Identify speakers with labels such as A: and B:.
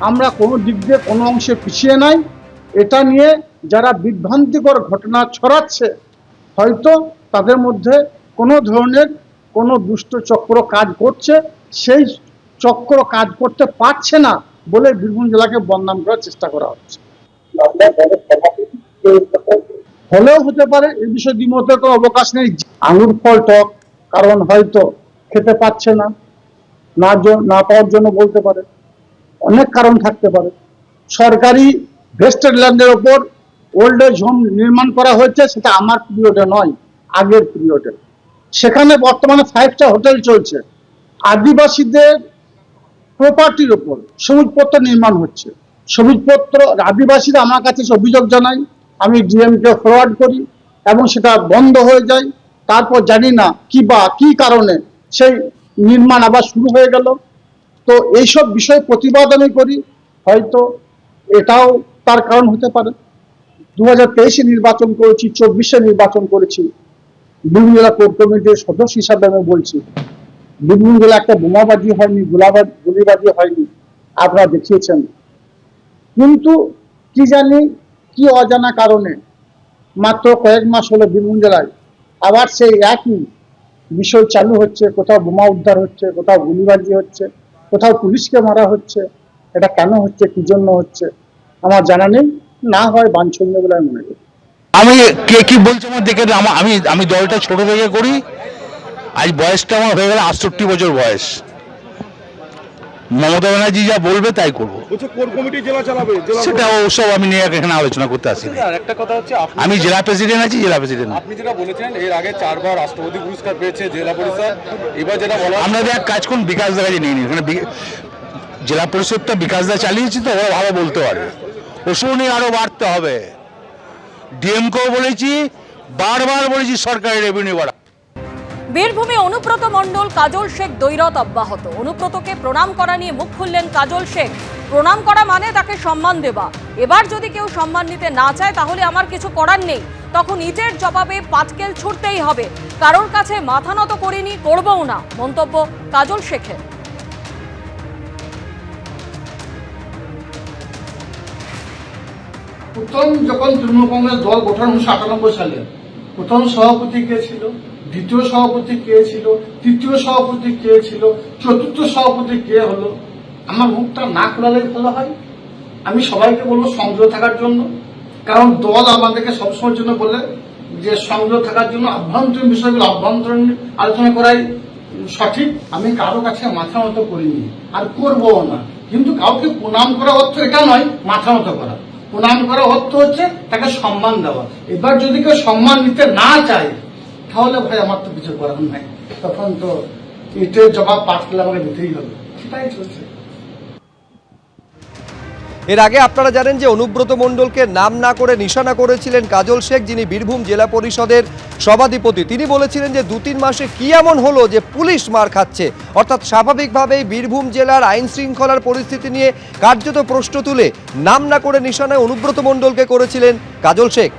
A: আমরা কোনো দিক দিয়ে কোনো অংশে পিছিয়ে নাই। এটা নিয়ে যারা বিভ্রান্তিকর ঘটনা ছড়াচ্ছে, হয়তো তাদের মধ্যে কোনো ধরনের কোনো দুষ্ট চক্র কাজ করছে, সেই চক্র কাজ করতে পারছে না বলে বীরভূম জেলাকে বদনাম করার চেষ্টা করা হচ্ছে। হলেও হতে পারে, এই বিষয়ে দ্বিমতের কোনো অবকাশ নেই। আঙুর ফল টক, কারণ হয়তো খেতে পাচ্ছে না, না পাওয়ার জন্য বলতে পারে, অনেক কারণ থাকতে পারে। সরকারি ভেস্টেড ল্যান্ডের ওপর ওল্ড এজ হোম নির্মাণ করা হয়েছে, সেটা আমার পিরিয়ডে নয়, আগের পিরিয়ডে। সেখানে বর্তমানে 5 স্টার হোটেল চলছে। আদিবাসীদের প্রপার্টির ওপর সবুজপত্র নির্মাণ হচ্ছে। সবুজপত্র আদিবাসীরা আমার কাছে অভিযোগ জানায়, আমি ডিএমকে ফরওয়ার্ড করি এবং সেটা বন্ধ হয়ে যায়। তারপর জানি না কি কারণে সেই নির্মাণ আবার শুরু হয়ে গেল। তো এইসব বিষয়ে প্রতিবাদ আমি করি। হয়তো এটাও তার কারণ হতে পারে। 2023-এ নির্বাচন করেছি, 24-এ নির্বাচন করেছি, বীরভূম জেলা কোর কমিটির সদস্য হিসাবে আমি বলছি, বীরভূম জেলা একটা বোমাবাজি হয়নি, গুলিবাজি হয়নি, আপনারা দেখিয়েছেন। কিন্তু কি জানি কি অজানা কারণে মাত্র কয়েক মাস হলো বীরভূম জেলায় আবার সেই একই বিষয় চালু হচ্ছে। কোথাও বোমা উদ্ধার হচ্ছে, কোথাও গুলিবাজি হচ্ছে, কোথাও পুলিশকে মারা হচ্ছে। এটা কেন হচ্ছে, কি জন্য হচ্ছে আমার জানা নেই। না হয় বাঞ্ছনীয় বলে আমি মনে করি।
B: আমি কে কি বলছে আমার দেখে আমি আমি দলটা ছোট থেকে করি। আজ বয়সটা আমার হয়ে গেল 68 বছর বয়স। মমতা ব্যানার্জি যা বলবে তাই করবো। সেটা ওসব আমি নিয়ে এখানে আলোচনা করতে আসি।
C: একটা কথা হচ্ছে,
B: আমি জেলা প্রেসিডেন্ট আছি, জেলা প্রেসিডেন্ট।
C: আপনি যেটা বলেছেন এর আগে 4 বার রাষ্ট্রপতি পুরস্কার পেয়েছে জেলা পরিষদ, এবার যেটা বলা
B: আপনাদের এক কাজ করুন, বিকাশ দা কাছে নিয়ে নিন। এখানে জেলা পরিষদটা বিকাশ দা চালিয়েছি, তো ওরা ভালো বলতে পারে। ওসব নিয়ে আরো বাড়তে হবে। ডিএমকেও বলেছি, বারবার বলেছি সরকারি রেভিনিউ বাড়া।
D: বীরভূমে অনুব্রত মণ্ডল কাজল শেখ দৈরত অব্যাহত। অনুব্রতকে প্রণাম করা নিয়ে মুখ খুললেন কাজল শেখ। প্রণাম করা মানে তাকে সম্মান দেওয়া। এবার যদি কেউ সম্মান নিতে না চায় তাহলে আমার কিছু করার নেই, তখন ইটের জবাবে পাটকেল ছুটতেই হবে। কারোর কাছে মাথা নত করিনি, করবও না, মন্তব্য কাজল শেখের।
A: প্রথম যখন তৃণমূল কংগ্রেস দল গঠন 1998 সালে, প্রথম সভাপতি কে ছিল, দ্বিতীয় সভাপতি কে ছিল, তৃতীয় সভাপতি কে ছিল, চতুর্থ সভাপতি কে হলো, আমার মুখটা না খোলালে ভালো হয়। আমি সবাইকে বলবো সংযত থাকার জন্য, কারণ দল আমাদেরকে সবসময়ের জন্য বলে যে সংযত থাকার জন্য আভ্যন্তরীণ বিষয়গুলো আভ্যন্তরীণ আলোচনা করাই সঠিক। আমি কারো কাছে মাথা মতো করিনি আর করবো না। কিন্তু কাউকে প্রণাম করা অর্থ এটা নয় মাথা মতো করা। প্রণাম করা অর্থ হচ্ছে তাকে সম্মান দেওয়া। এবার যদি কেউ সম্মান নিতে না চায় তাহলে ভাই আমার তো কিছু করার নাই, তখন তো ইটের জবাব পাটকেল আমাকে দিতেই হবে। সেটাই চলছে।
E: এর আগে আপনারা জানেন যে অনুব্রত মণ্ডলকে নাম না করে নিশানা করেছিলেন কাজল শেখ, যিনি বীরভূম জেলা পরিষদের সভাধিপতি। তিনি বলেছিলেন যে 2-3 মাসে কি এমন হলো যে পুলিশ মার খাচ্ছে। অর্থাৎ স্বাভাবিকভাবেই বীরভূম জেলার আইন শৃঙ্খলার পরিস্থিতি নিয়ে কার্যত প্রশ্ন তুলে নাম না করে নিশানায় অনুব্রত মণ্ডলকে করেছিলেন কাজল শেখ।